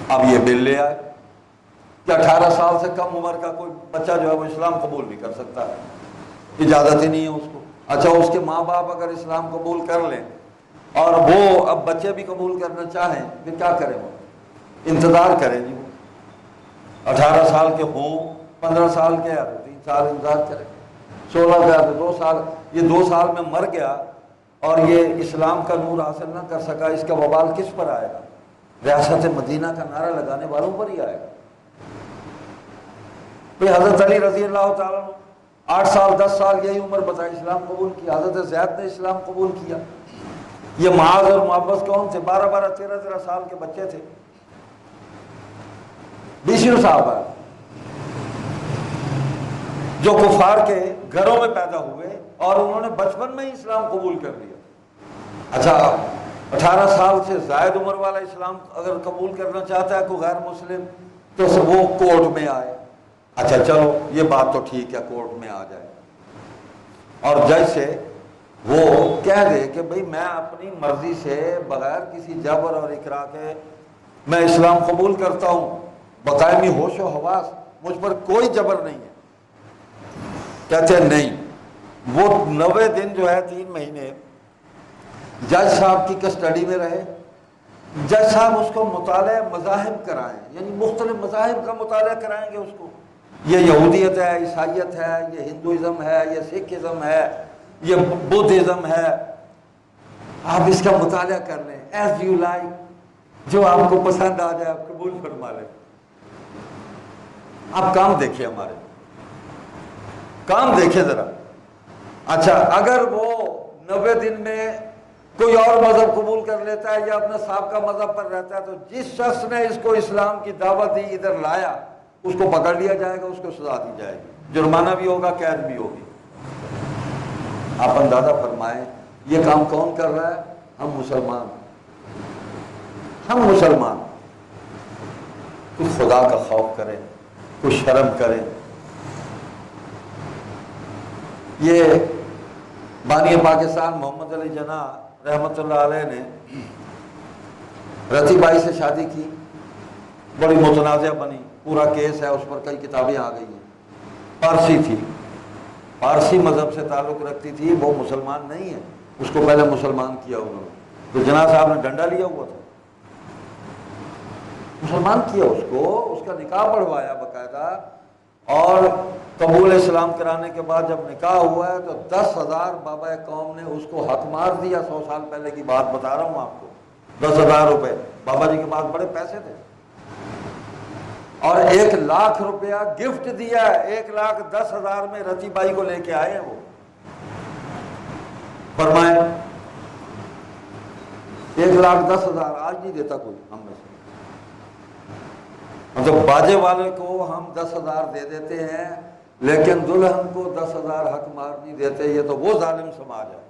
اب یہ بل لے آئے کہ 18 سال سے کم عمر کا کوئی بچہ جو ہے وہ اسلام قبول نہیں کر سکتا، اجازت ہی نہیں ہے اس کو۔ اچھا، اس کے ماں باپ اگر اسلام قبول کر لیں اور وہ اب بچے بھی قبول کرنا چاہیں، پھر کیا کریں؟ وہ انتظار کریں جی، 18 سال کے ہوں، 15 سال کے تو 3 سال انتظار کریں، 16 کا تو 2 سال، یہ 2 سال میں مر گیا اور یہ اسلام کا نور حاصل نہ کر سکا، اس کا وبال کس پر آئے گا؟ ریاست مدینہ کا نعرہ لگانے والوں پر ہی آئے گا۔ بھئی حضرت علی رضی اللہ تعالیٰ عنہ 8 سال 10 سال یہی عمر بتائی اسلام قبول کیا، حضرت زید نے اسلام قبول کیا۔ یہ معاذ اور معبس کون تھے؟ 12 13 سال کے بچے تھے، 20 صحابہ جو کفار کے گھروں میں پیدا ہوئے اور انہوں نے بچپن میں ہی اسلام قبول کر لیا۔ اچھا، 18 سال سے زائد عمر والا اسلام اگر قبول کرنا چاہتا ہے کوئی غیر مسلم تو وہ کورٹ میں آئے۔ اچھا چلو یہ بات تو ٹھیک ہے، کورٹ میں آ جائے اور جج سے وہ کہہ دے کہ بھئی میں اپنی مرضی سے بغیر کسی جبر اور اکراہ کے میں اسلام قبول کرتا ہوں، بقائمی ہوش و حواس، مجھ پر کوئی جبر نہیں ہے۔ کہتے ہیں نہیں، وہ 90 دن جو ہے 3 مہینے جج صاحب کی کسٹڈی میں رہے۔ جج صاحب اس کو مطالعہ مذاہب کرائیں، یعنی مختلف مذاہب کا مطالعہ کرائیں گے اس کو، یہ یہودیت ہے، عیسائیت ہے، یہ ہندوازم ہے، یہ سکھ ازم ہے، یہ بدھ ازم ہے، آپ اس کا مطالعہ کر لیں، ایز یو لائک، جو آپ کو پسند آ جائے آپ قبول فرما لیں۔ آپ کام دیکھیں، ہمارے کام دیکھیں ذرا۔ اچھا، اگر وہ 90 دن میں کوئی اور مذہب قبول کر لیتا ہے یا اپنے سابقہ مذہب پر رہتا ہے تو جس شخص نے اس کو اسلام کی دعوت دی ادھر لایا اس کو پکڑ لیا جائے گا، اس کو سزا دی جائے گی، جرمانہ بھی ہوگا، قید بھی ہوگی۔ آپ اندازہ فرمائیں یہ کام کون کر رہا ہے؟ ہم مسلمان، ہم مسلمان۔ کچھ خدا کا خوف کریں، کچھ شرم کریں۔ یہ بانی پاکستان محمد علی جناح رحمۃ اللہ علیہ نے رتی بائی سے شادی کی، بڑی متنازع بنی، پورا کیس ہے، اس پر کئی کتابیں آ گئی ہیں۔ پارسی تھی، پارسی مذہب سے تعلق رکھتی تھی، وہ مسلمان نہیں ہے، اس کو پہلے مسلمان کیا انہوں نے، تو جناح صاحب نے ڈنڈا لیا ہوا تھا، مسلمان کیا اس کو، اس کا نکاح پڑھوایا باقاعدہ، اور قبول اسلام کرانے کے بعد جب نکاح ہوا ہے تو 10,000 بابا قوم نے اس کو حق مار دیا۔ 100 سال پہلے کی بات بتا رہا ہوں آپ کو، 10,000 روپے، بابا جی کے پاس بڑے پیسے تھے، اور 1,00,000 روپیہ گفٹ دیا ہے، 1,10,000 میں رتی بائی کو لے کے آئے ہیں وہ۔ فرمائے 1,10,000 آج نہیں دیتا کوئی ہم میں سے، مطلب باجے والے کو ہم 10,000 دے دیتے ہیں لیکن دلہن کو 10,000 حق مار نہیں دیتے۔ یہ تو وہ ظالم سماج ہے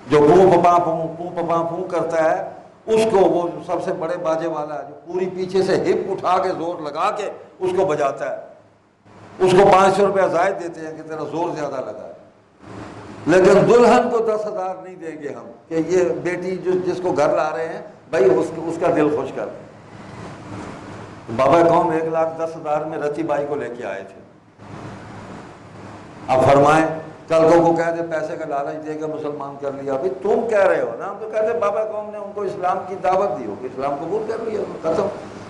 جو پوں پپاں پوں کرتا ہے، اس کو وہ سب سے بڑے باجے والا ہے جو پوری پیچھے سے ہپ اٹھا کے زور لگا کے اس کو بجاتا ہے، اس کو 500 روپیہ زائد دیتے ہیں کہ تیرا زور زیادہ لگا ہے، لیکن دلہن کو 10,000 نہیں دیں گے ہم کہ یہ بیٹی جس کو گھر لا رہے ہیں بھائی اس کا دل خوش کر۔ بابا قوم 1,10,000 میں رتی بائی کو لے کے آئے تھے۔ اب فرمائیں کل کو کہہ دے پیسے کا لالچ دے کے مسلمان کر لیا، بھائی تم کہہ رہے ہو نا، ہم تو کہتے بابا قوم نے ان کو اسلام کی دعوت دی ہو کہ اسلام قبول کر لیا، ختم۔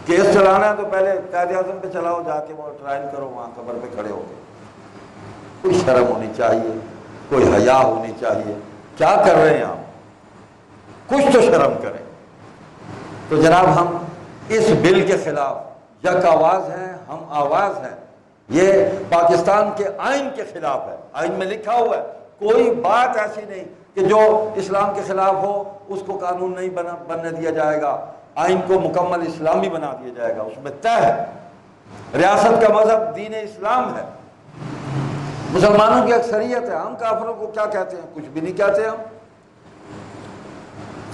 کیس چلانا ہے تو پہلے قائد اعظم پہ چلاؤ، جا کے وہ ٹرائل کرو وہاں قبر پہ کھڑے ہو کے۔ کوئی شرم ہونی چاہیے، کوئی حیا ہونی چاہیے، کیا کر رہے ہیں آپ؟ کچھ تو شرم کریں۔ تو جناب ہم اس بل کے خلاف یک آواز ہیں، ہم آواز ہیں۔ یہ پاکستان کے آئین کے خلاف ہے، آئین میں لکھا ہوا ہے کوئی بات ایسی نہیں کہ جو اسلام کے خلاف ہو اس کو قانون نہیں بننے دیا جائے گا، آئین کو مکمل اسلامی بنا دیا جائے گا، اس میں طے ہے ریاست کا مذہب دین اسلام ہے، مسلمانوں کی اکثریت ہے، ہم کافروں کو کیا کہتے ہیں؟ کچھ بھی نہیں کہتے ہم۔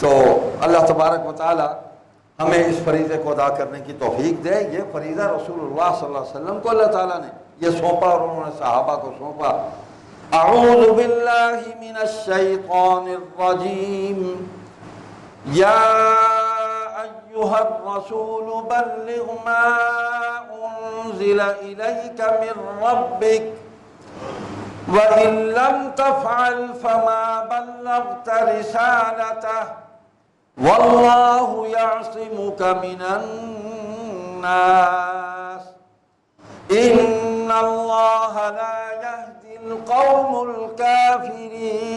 تو اللہ تبارک و تعالی ہمیں اس فریضے کو ادا کرنے کی توفیق دے۔ یہ فریضہ رسول اللہ صلی اللہ علیہ وسلم کو اللہ تعالیٰ نے یہ سونپا اور انہوں نے صحابہ کو سونپا۔ اعوذ باللہ من الشیطان الرجیم، یا أيها الرسول بلغ ما أنزل إليك من ربك وإن لم تفعل فما بلغت رسالته والله يعصمك من الناس إن الله لا يهدي القوم الكافرين۔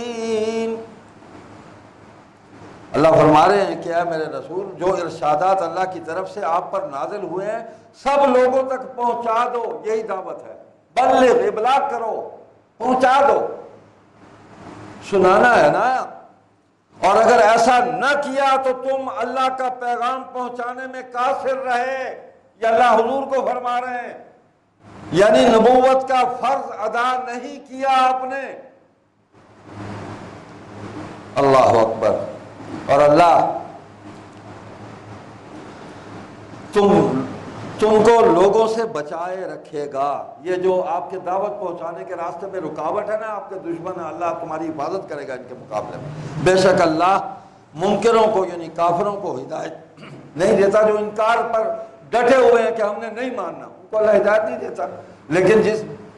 اللہ فرما رہے ہیں کہ اے میرے رسول، جو ارشادات اللہ کی طرف سے آپ پر نازل ہوئے ہیں سب لوگوں تک پہنچا دو، یہی دعوت ہے۔ بلغ، ابلاغ کرو، پہنچا دو، سنانا ہے نا۔ اور اگر ایسا نہ کیا تو تم اللہ کا پیغام پہنچانے میں قاصر رہے، یہ اللہ حضور کو فرما رہے ہیں، یعنی نبوت کا فرض ادا نہیں کیا آپ نے۔ اللہ اکبر۔ اور اللہ تم کو لوگوں سے بچائے رکھے گا۔ یہ جو آپ کے دعوت پہنچانے کے راستے میں رکاوٹ ہے نا، آپ کے دشمن ہے، اللہ تمہاری حفاظت کرے گا ان کے مقابلے میں۔ بے شک اللہ منکروں کو یعنی کافروں کو ہدایت نہیں دیتا، جو انکار پر ڈٹے ہوئے ہیں کہ ہم نے نہیں ماننا، ان کو اللہ ہدایت نہیں دیتا، لیکن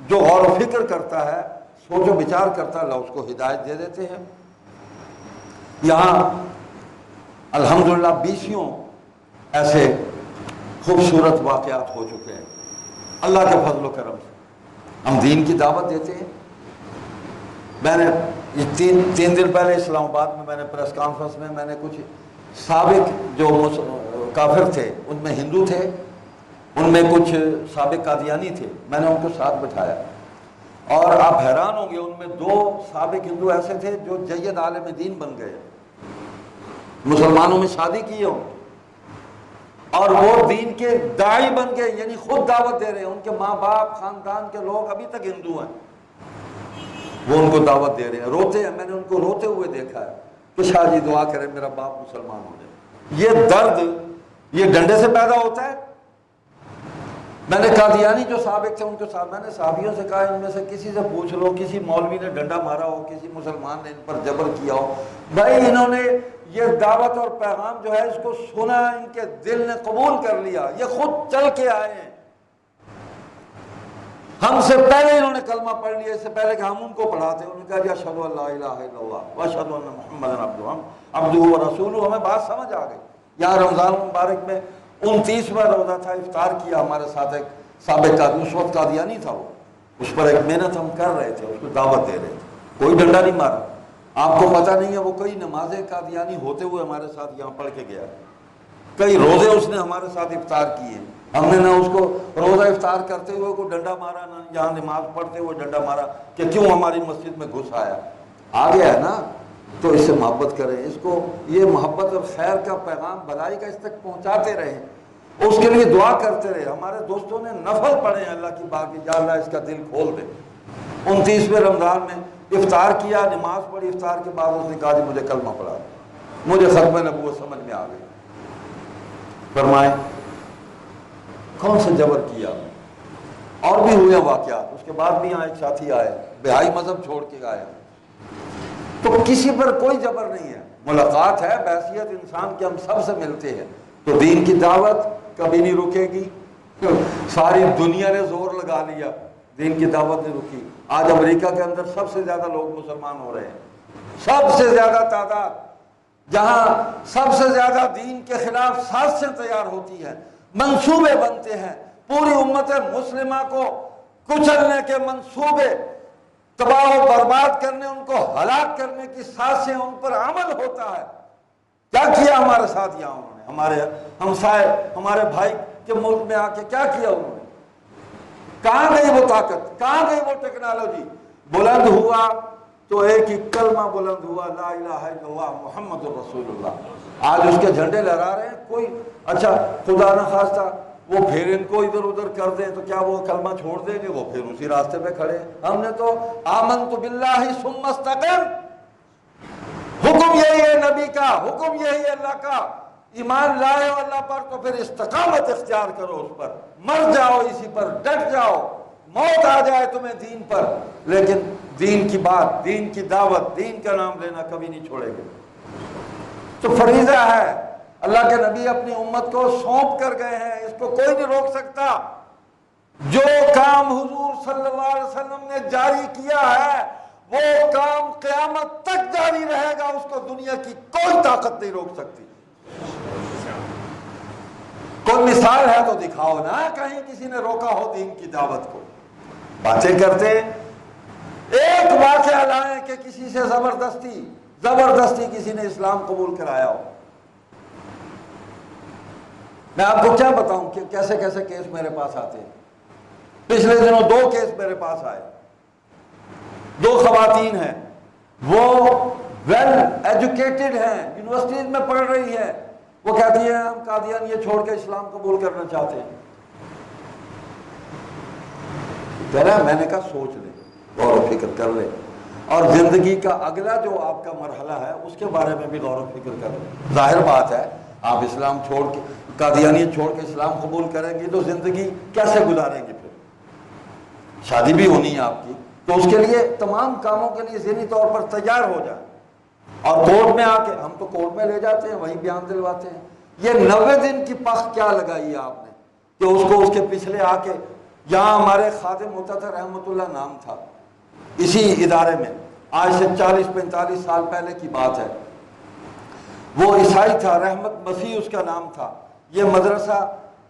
جو غور و فکر کرتا ہے، سوچ و بچار کرتا ہے، اللہ اس کو ہدایت دے دیتے ہیں۔ یہاں الحمدللہ 20 ایسے خوبصورت واقعات ہو چکے ہیں اللہ کے فضل و کرم سے۔ ہم دین کی دعوت دیتے ہیں۔ میں نے تین دن پہلے اسلام آباد میں نے پریس کانفرنس میں نے کچھ سابق جو کافر تھے، ان میں ہندو تھے، ان میں کچھ سابق قادیانی تھے، میں نے ان کو ساتھ بٹھایا، اور آپ حیران ہوں گے ان میں 2 سابق ہندو ایسے تھے جو جید عالم دین بن گئے، مسلمانوں میں شادی کی ہوں، اور وہ دین کے داعی بن گئے، یعنی خود دعوت دے رہے ہیں، ان کے ماں باپ خاندان کے لوگ ابھی تک ہندو ہیں، وہ ان کو دعوت دے رہے ہیں، روتے ہیں، میں نے ان کو روتے ہوئے دیکھا ہے کہ شاہ جی دعا کریں میرا باپ مسلمان ہو جائے۔ یہ درد یہ ڈنڈے سے پیدا ہوتا ہے۔ میں نے قادیانی جو سابق تھے ان کو میں نے صحابیوں سے کہا ان میں سے کسی سے پوچھ لو، کسی مولوی نے ڈنڈا مارا ہو، کسی مسلمان نے ان پر جبر کیا ہو، بھائی انہوں نے یہ دعوت اور پیغام جو ہے اس کو سنا، ان کے دل نے قبول کر لیا، یہ خود چل کے آئے ہیں، ہم سے پہلے انہوں نے کلمہ پڑھ لیا، اس سے پہلے کہ ہم ان کو پڑھاتے، انہوں نے کہا جی اشہدو ان لا الہ الا اللہ واشہدو ان محمد عبدہ ورسولہ۔ ہمیں بات سمجھ آ گئی۔ یہاں رمضان مبارک میں 29واں روزہ تھا، افطار کیا ہمارے ساتھ ایک سابق اس وقت قادیانی تھا، وہ اس پر ایک محنت ہم کر رہے تھے، اس کو دعوت دے رہے تھے، کوئی ڈنڈا نہیں مارا۔ آپ کو پتہ نہیں ہے وہ کئی نمازیں قادیانی ہوتے ہوئے ہمارے ساتھ یہاں پڑھ کے گیا، کئی روزے اس نے ہمارے ساتھ افطار کیے، ہم نے نہ اس کو روزہ افطار کرتے ہوئے کوئی ڈنڈا مارا، نہ یہاں نماز پڑھتے ہوئے ڈنڈا مارا کہ کیوں ہماری مسجد میں گھس آیا، آ گیا ہے نا، تو اس سے محبت کریں، اس کو یہ محبت اور خیر کا پیغام بھلائی کا اس تک پہنچاتے رہیں، اس کے لیے دعا کرتے رہے۔ ہمارے دوستوں نے نفل پڑھے ہیں اللہ کی بات، یا اللہ اس کا دل کھول دے۔ 29ویں رمضان میں افطار کیا، نماز پڑھی، افطار کے بعد اس نے کہا جی مجھے کلمہ پڑھا، مجھے ختم نبوت سمجھ میں آ گئی۔ فرمائے کون سا جبر کیا؟ اور بھی ہوئے واقعات، اس کے بعد بھی یہاں ایک ساتھی آئے، بہائی مذہب چھوڑ کے آئے، تو کسی پر کوئی جبر نہیں ہے، ملاقات ہے بحیثیت انسان کے، ہم سب سے ملتے ہیں، تو دین کی دعوت کبھی نہیں رکے گی۔ ساری دنیا نے زور لگا لیا، دین کی دعوت نہیں رکی۔ آج امریکہ کے اندر سب سے زیادہ لوگ مسلمان ہو رہے ہیں، سب سے زیادہ تعداد، جہاں سب سے زیادہ دین کے خلاف سازشیں تیار ہوتی ہیں، منصوبے بنتے ہیں، پوری امت مسلمہ کو کچلنے کے منصوبے، تباہ و برباد کرنے، ان کو ہلاک کرنے کی سازشیں، ان پر عمل ہوتا ہے۔ کیا کیا ہمارے ساتھ یہاں انہوں نے، ہمارے ہمسائے، ہمارے بھائی کے ملک میں آ کے کیا کیا انہوں نے؟ کہاں گئی وہ طاقت، کہاں گئی وہ ٹیکنالوجی؟ بلند ہوا تو ایک ہی کلمہ بلند ہوا، لا الہ الا اللہ محمد رسول اللہ۔ آج اس کے جھنڈے لہرا رہے ہیں، کوئی اچھا خدا نہ خواستہ وہ پھر ان کو ادھر ادھر کر دیں تو کیا وہ کلمہ چھوڑ دیں گے؟ وہ پھر اسی راستے پہ کھڑے ہیں۔ ہم نے تو آمنت باللہ ثم استقم، حکم یہی ہے نبی کا، حکم یہی ہے اللہ کا، ایمان لائے ہو اللہ پر تو پھر استقامت اختیار کرو، اس پر مر جاؤ، اسی پر ڈٹ جاؤ، موت آ جائے تمہیں دین پر، لیکن دین کی بات، دین کی دعوت، دین کا نام لینا کبھی نہیں چھوڑے گے۔ تو فریضہ ہے اللہ کے نبی اپنی امت کو سونپ کر گئے ہیں، اس کو کوئی نہیں روک سکتا۔ جو کام حضور صلی اللہ علیہ وسلم نے جاری کیا ہے وہ کام قیامت تک جاری رہے گا، اس کو دنیا کی کوئی طاقت نہیں روک سکتی۔ کوئی مثال ہے تو دکھاؤ نا، کہیں کسی نے روکا ہو دین کی دعوت کو۔ باتیں کرتے ایک واقعہ لائیں کہ کسی سے زبردستی کسی نے اسلام قبول کرایا ہو۔ میں آپ کو کیا بتاؤں کہ کیسے کیسے کیس میرے پاس آتے ہیں۔ پچھلے دنوں 2 کیس میرے پاس آئے، 2 خواتین ہیں، وہ ویل ایجوکیٹڈ ہیں، یونیورسٹیز میں پڑھ رہی ہیں، وہ کہتی ہیں ہم قادیانیت چھوڑ کے اسلام قبول کرنا چاہتے ہیں۔ میں نے کہا سوچ لے، غور و فکر کر لے، اور زندگی کا اگلا جو آپ کا مرحلہ ہے اس کے بارے میں بھی غور و فکر کر لے۔ ظاہر بات ہے آپ اسلام چھوڑ کے قادیانیت چھوڑ کے اسلام قبول کریں گی تو زندگی کیسے گزاریں گی؟ پھر شادی بھی ہونی ہے آپ کی، تو اس کے لیے تمام کاموں کے لیے ذہنی طور پر تیار ہو جائیں۔ اور کورٹ میں آ کے ہم تو کورٹ میں لے جاتے ہیں، وہیں بیان دلواتے ہیں۔ یہ 90 دن کی پخ کیا لگائی ہے آپ نے کہ اس کو اس کے پچھلے آ کے، یہاں ہمارے خادم ہوتا تھا رحمت اللہ نام تھا، اسی ادارے میں، آج سے 40-45 سال پہلے کی بات ہے، وہ عیسائی تھا، رحمت مسیح اس کا نام تھا۔ یہ مدرسہ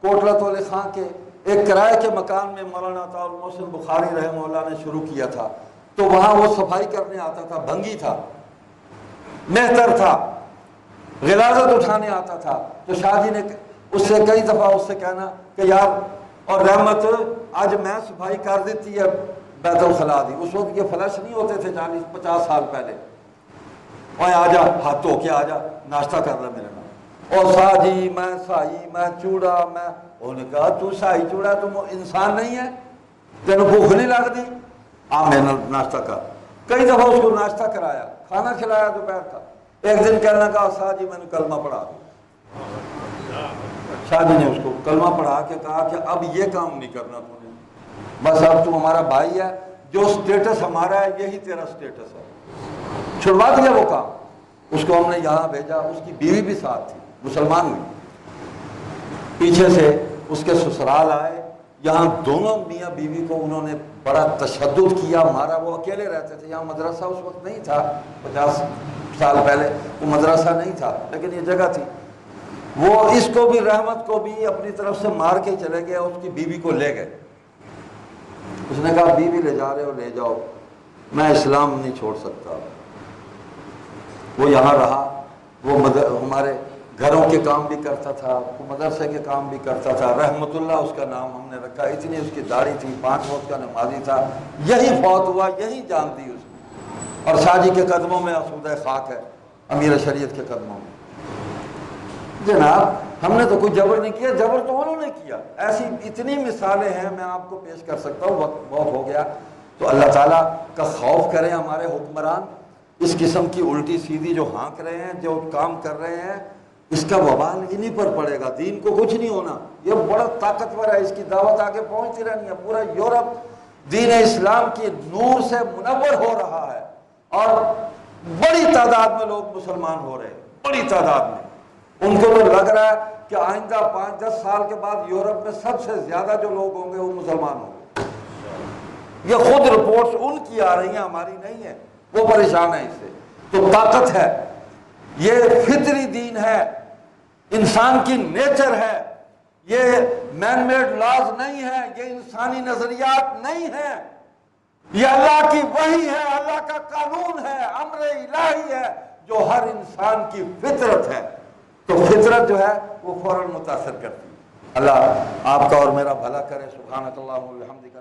کوٹلہ تولے خان کے ایک کرائے کے مکان میں مولانا عطاء المحسن بخاری رحمہ اللہ نے شروع کیا تھا، تو وہاں وہ صفائی کرنے آتا تھا، بھنگی تھا، مہتر تھا، غلاظت اٹھانے آتا تھا۔ تو شاہ جی نے اس سے کئی دفعہ اس سے کہنا کہ یار، اور رحمت آج میں صفائی کر دیتی ہے بیت الخلا دی، اس وقت یہ فلش نہیں ہوتے تھے 40-50 سال پہلے، اور آ جا ہاتھ دھو کے آ جا ناشتہ کر لے میرے نام، اور شاہ جی میں سائی میں چوڑا میں، انہوں نے کہا تو سائی چوڑا تم انسان نہیں ہے، تینوں بھوک نہیں لگتی، آ میں ناشتہ کر۔ کئی دفعہ اس کو ناشتہ کرایا، کھانا کھلایا دوپہر کا۔ ایک دن کہنے لگا شاہ جی میں نے کلمہ پڑھا، شاہ جی نے اس کو کلمہ پڑھا کے کہا کہ اب یہ کام نہیں کرنا تو نے، بس اب تو ہمارا بھائی ہے، جو سٹیٹس ہمارا ہے یہی تیرا سٹیٹس ہے۔ چھڑوا دیا وہ کام، اس کو ہم نے یہاں بھیجا، اس کی بیوی بھی ساتھ تھی، مسلمان ہوئی، پیچھے سے اس کے سسرال آئے، یہاں دونوں میاں بیوی کو انہوں نے بڑا تشدد کیا، مارا۔ وہ اکیلے رہتے تھے، یہاں مدرسہ اس وقت نہیں تھا، 50 سال پہلے وہ مدرسہ نہیں تھا، لیکن یہ جگہ تھی۔ وہ اس کو بھی، رحمت کو بھی اپنی طرف سے مار کے چلے گئے، اس کی بیوی کو لے گئے۔ اس نے کہا بیوی لے جا رہے ہو لے جاؤ، میں اسلام نہیں چھوڑ سکتا۔ وہ یہاں رہا، وہ ہمارے گھروں کے کام بھی کرتا تھا، مدرسے کے کام بھی کرتا تھا، رحمت اللہ اس کا نام ہم نے رکھا، اتنی اس کی داڑھی تھی، 5 وقت کا نمازی تھا۔ یہی فوت ہوا، یہی جان دی اس نے، اور شاہ جی کے قدموں میں آسودہ خاک ہے، امیر شریعت کے قدموں میں۔ جناب ہم نے تو کوئی جبر نہیں کیا، جبر تو انہوں نے کیا۔ ایسی اتنی مثالیں ہیں، میں آپ کو پیش کر سکتا ہوں، وقت بہت ہو گیا۔ تو اللہ تعالیٰ کا خوف کریں ہمارے حکمران، اس قسم کی الٹی سیدھی جو ہانک رہے ہیں، جو کام کر رہے ہیں، اس کا وبال انہی پر پڑے گا، دین کو کچھ نہیں ہونا۔ یہ بڑا طاقتور ہے، اس کی دعوت آگے پہنچتی رہنی ہے۔ پورا یورپ دین اسلام کی نور سے منور ہو رہا ہے، اور بڑی تعداد میں لوگ مسلمان ہو رہے ہیں، بڑی تعداد میں۔ ان کو تو لگ رہا ہے کہ آئندہ 5-10 سال کے بعد یورپ میں سب سے زیادہ جو لوگ ہوں گے وہ مسلمان ہوں گے۔ یہ خود رپورٹس ان کی آ رہی ہیں، ہماری نہیں ہے، وہ پریشان ہیں اس سے۔ تو طاقت ہے، یہ فطری دین ہے، انسان کی نیچر ہے، یہ مین میڈ لاز نہیں ہے، یہ انسانی نظریات نہیں ہیں، یہ اللہ کی وحی ہے، اللہ کا قانون ہے، امر الہی ہے، جو ہر انسان کی فطرت ہے۔ تو فطرت جو ہے وہ فوراً متاثر کرتی ہے۔ اللہ آپ کا اور میرا بھلا کرے۔ سبحانک اللہم و بحمدک۔